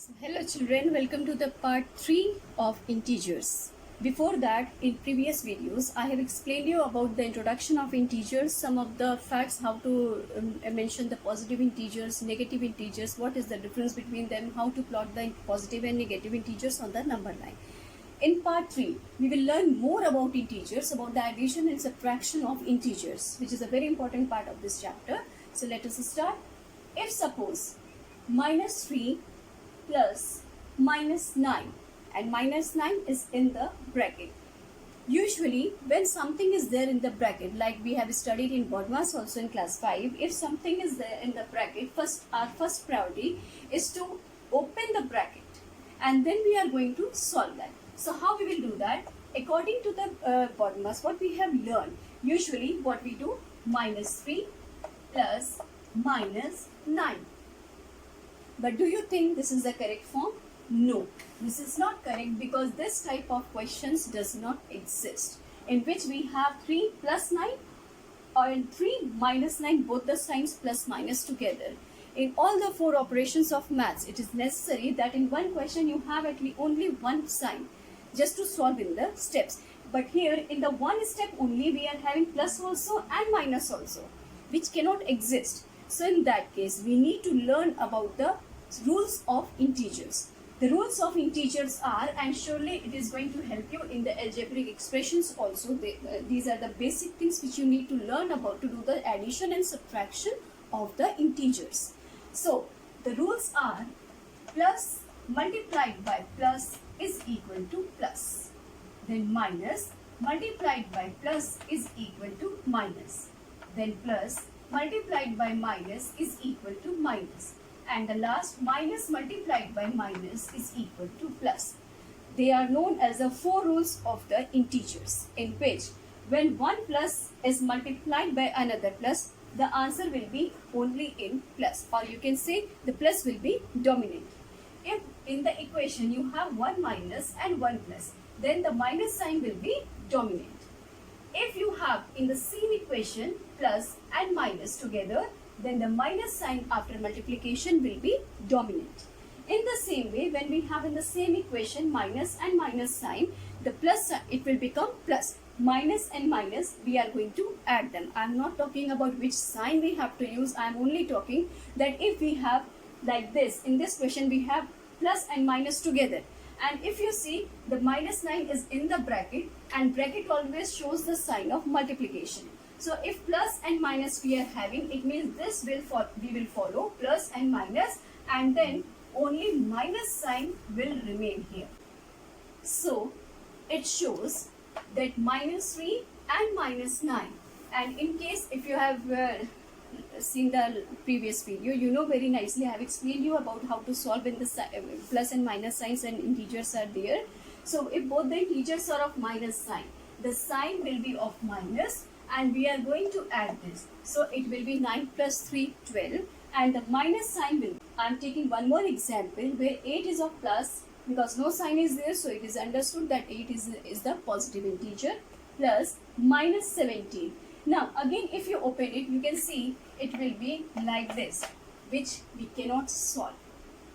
So, hello children, welcome to the part 3 of integers. Before that, in previous videos, I have explained you about the introduction of integers, some of the facts, how to mention the positive integers, negative integers, what is the difference between them, how to plot the positive and negative integers on the number line. In part 3, we will learn more about integers, about the addition and subtraction of integers, which is a very important part of this chapter. So let us start. If suppose minus 3 plus minus 9 and minus 9 is in the bracket. Usually when something is there in the bracket, like we have studied in BODMAS also in class 5, if something is there in the bracket, our first priority is to open the bracket and then we are going to solve that. So how we will do that? According to the BODMAS, what we have learned, usually what we do, minus 3 plus minus 9. But do you think this is the correct form? No, this is not correct because this type of questions does not exist, in which we have 3 plus 9 or in 3 minus 9, both the signs plus minus together. In all the 4 operations of maths, it is necessary that in one question you have at least only one sign just to solve in the steps. But here in the one step only we are having plus also and minus also, which cannot exist. So in that case, we need to learn about the rules of integers. The rules of integers are, and surely it is going to help you in the algebraic expressions also. These are the basic things which you need to learn about to do the addition and subtraction of the integers. So the rules are: plus multiplied by plus is equal to plus. Then minus multiplied by plus is equal to minus. Then plus multiplied by minus is equal to minus. And the last, minus multiplied by minus is equal to plus. They are known as the 4 rules of the integers, in which when one plus is multiplied by another plus, the answer will be only in plus, or you can say the plus will be dominant. If in the equation you have one minus and one plus, then the minus sign will be dominant. If you have in the same equation plus and minus together, then the minus sign after multiplication will be dominant. In the same way, when we have in the same equation minus and minus sign, the plus sign, it will become plus. Minus and minus, we are going to add them. I am not talking about which sign we have to use. I am only talking that if we have like this, in this question we have plus and minus together. And if you see, the minus 9 is in the bracket, and bracket always shows the sign of multiplication. So if plus and minus we are having, it means this we will follow plus and minus, and then only minus sign will remain here. So it shows that minus 3 and minus 9. And in case if you have seen the previous video, you know very nicely I have explained you about how to solve in the plus and minus signs and integers are there. So if both the integers are of minus sign, the sign will be of minus, and we are going to add this. So it will be 9 plus 3, 12, and the minus sign will, I am taking one more example where 8 is of plus, because no sign is there, so it is understood that 8 is the positive integer, plus minus 17. Now again, if you open it, you can see it will be like this, which we cannot solve,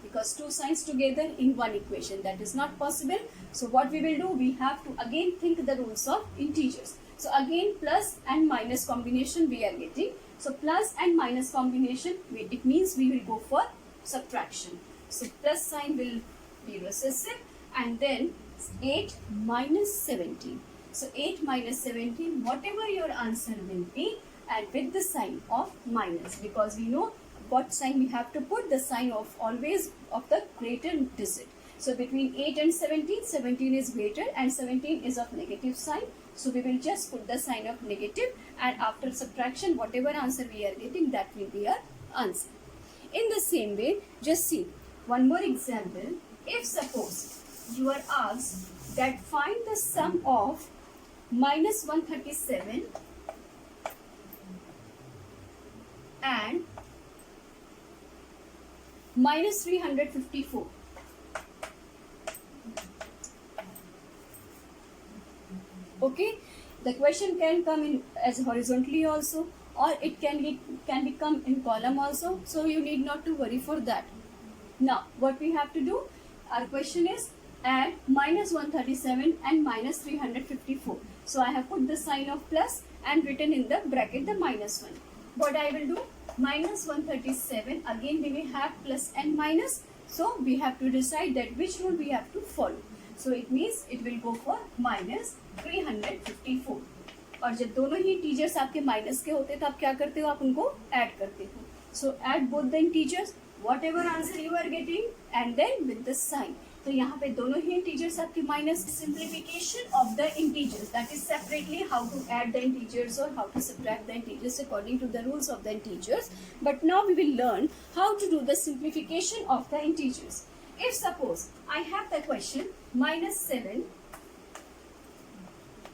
because two signs together in one equation, that is not possible. So what we will do, we have to again think the rules of integers. So again, plus and minus combination we are getting. So plus and minus combination, it means we will go for subtraction. So plus sign will be recessive, and then 8 minus 17. So 8 minus 17, whatever your answer will be, and with the sign of minus, because we know what sign we have to put, the sign of always of the greater digit. So between 8 and 17, 17 is greater and 17 is of negative sign. So we will just put the sign of negative, and after subtraction, whatever answer we are getting, that will be our answer. In the same way, just see one more example. If suppose you are asked that find the sum of minus 137 and minus 354. Okay, the question can come in as horizontally also, or it can become in column also, so you need not to worry for that. Now what we have to do, our question is add minus 137 and minus 354. So I have put the sign of plus and written in the bracket the minus 1. What I will do, minus 137, again we will have plus and minus, so we have to decide that which rule we have to follow. So it means it will go for minus 354. और जब दोनों ही integers आपके minus के होते हैं तो आप क्या करते हो, आप उनको ऐड करते हो. So add both the integers, whatever answer you are getting and then with the sign. तो यहाँ पे दोनों ही इंटीजर्स आपके minus. Simplification of the integers, that is separately how to add the integers और how to subtract the integers according to the rules of the integers. But now we will learn how to do the simplification of the integers. If suppose I have the question minus 7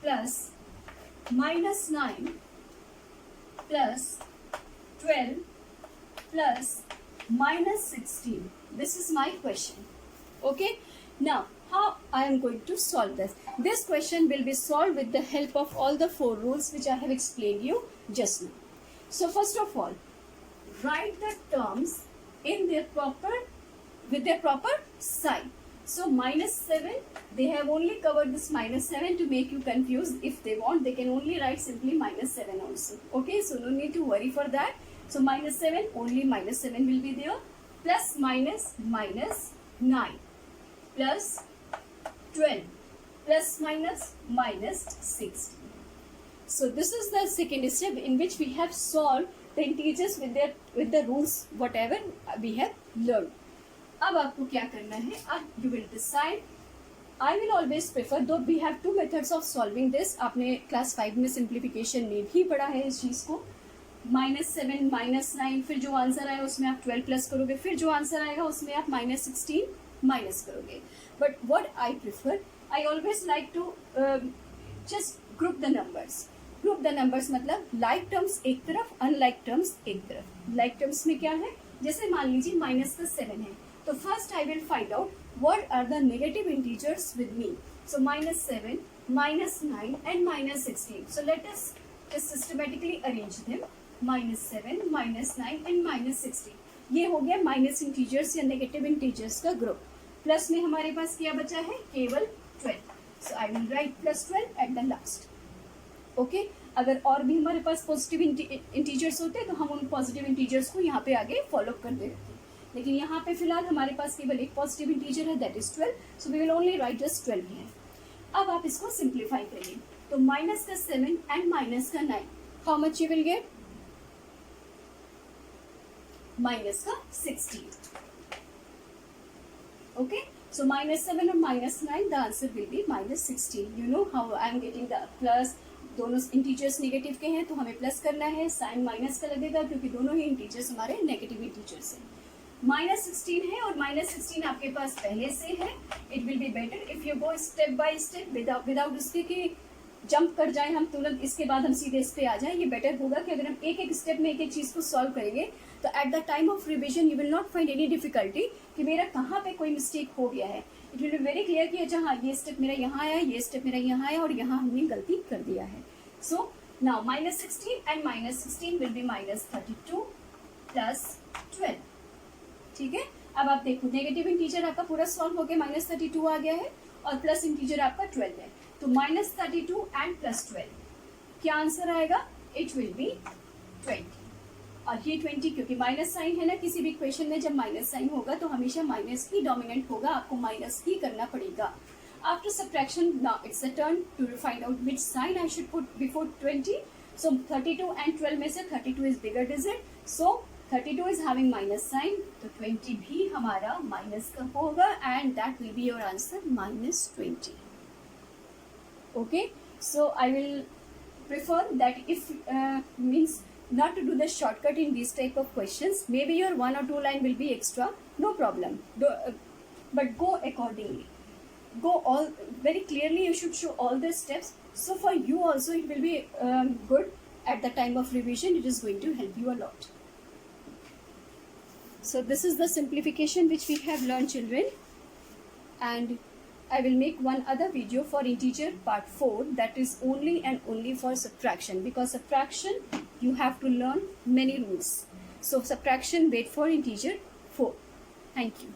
plus minus 9 plus 12 plus minus 16. This is my question. Okay. Now how I am going to solve this? This question will be solved with the help of all the 4 rules which I have explained you just now. So first of all, write the terms in their proper with their proper sign. So minus 7, they have only covered this minus 7 to make you confused. If they want, they can only write simply minus 7 also. Okay, so no need to worry for that. So minus 7, only minus 7 will be there. Plus minus minus 9 plus 12 plus minus minus 16. So this is the second step in which we have solved the integers with the rules whatever we have learned. अब आपको क्या करना है, अब you will decide. I will always prefer, though we have 2 methods of solving this. आपने class 5 में simplification में भी पढ़ा है इस चीज़ को. -7 -9, फिर जो आंसर आएगा उसमें आप 12 प्लस करोगे, फिर जो आंसर आएगा उसमें आप -16 माइनस करोगे. But what I prefer, I always like to just group the numbers. Group the numbers मतलब लाइक टर्म्स एक तरफ, अनलाइक टर्म्स एक तरफ. लाइक टर्म्स में क्या है, जैसे मान लीजिए माइनस का 7 है, तो first I will find out what are the negative integers with me. So minus 7, minus 9 and minus 16. So let us just systematically arrange them. Minus 7, minus 9 and minus 16. ये हो गया माइनस इंटीजर्स या negative integers का group. Plus में हमारे पास क्या बचा है, केवल 12. So I will write plus 12 at the last. Okay? अगर और भी हमारे पास पॉजिटिव इंटीजर्स होते तो हम उन पॉजिटिव इंटीजर्स को यहाँ पे आगे फॉलो करते रहते, लेकिन यहाँ पे फिलहाल हमारे पास केवल एक पॉजिटिव इंटीजर है, that is 12. So we will only write just 12 है. अब आप इसको सिंप्लीफाई करिए. तो माइनस का 7 एंड माइनस का 9, how much you will get, minus का 16. ओके, सो माइनस 7 और minus 9, the answer will be minus 16. You know how I am getting the plus. दोनों इंटीजर्स नेगेटिव के हैं तो हमें प्लस करना है, साइन माइनस का लगेगा क्योंकि दोनों ही इंटीजर्स हमारे नेगेटिव इंटीजर्स हैं. -16 है और -16 आपके पास पहले से है. It will be better if you go step by step without उसके कि जंप कर जाए हम तुरंत इसके बाद हम सीधे इस पे आ जाए. ये बेटर होगा कि अगर हम एक एक स्टेप में एक एक चीज़ को सॉल्व करेंगे तो at the time of revision you will not find any difficulty कि मेरा कहाँ पे कोई मिस्टेक हो गया है. It will be very clear कि अच्छा हाँ ये स्टेप मेरा यहाँ आया, ये स्टेप मेरा यहाँ आया और यहाँ हमने गलती कर दिया है. So now -16 and -16 will be -32 plus 12. ठीक है. अब आप देखो नेगेटिव इंटीजर आपका पूरा सॉल्व हो गया, -32 आ गया है और प्लस इंटीजर आपका 12 है. तो -32 एंड प्लस 12 क्या आंसर आएगा, इट विल बी 20. और ये 20 क्योंकि माइनस साइन है ना, किसी भी इक्वेशन में जब माइनस साइन होगा तो हमेशा माइनस ही डोमिनेंट होगा, आपको माइनस ही करना पड़ेगा. After subtraction now it's a turn to find out which sign I should put before 20. So 32 and 12 में से 32 is bigger digit, so 32 is having minus sign, तो 20 भी हमारा माइनस का होगा and that will be your answer -20. Okay, so I will prefer that if means not to do the shortcut in these type of questions. Maybe your 1 or 2 line will be extra, no problem. But go accordingly. Go all very clearly. You should show all the steps. So for you also it will be good at the time of revision. It is going to help you a lot. So this is the simplification which we have learned, children, and I will make one other video for integer part 4 that is only and only for subtraction, because subtraction you have to learn many rules. So subtraction wait for integer 4. Thank you.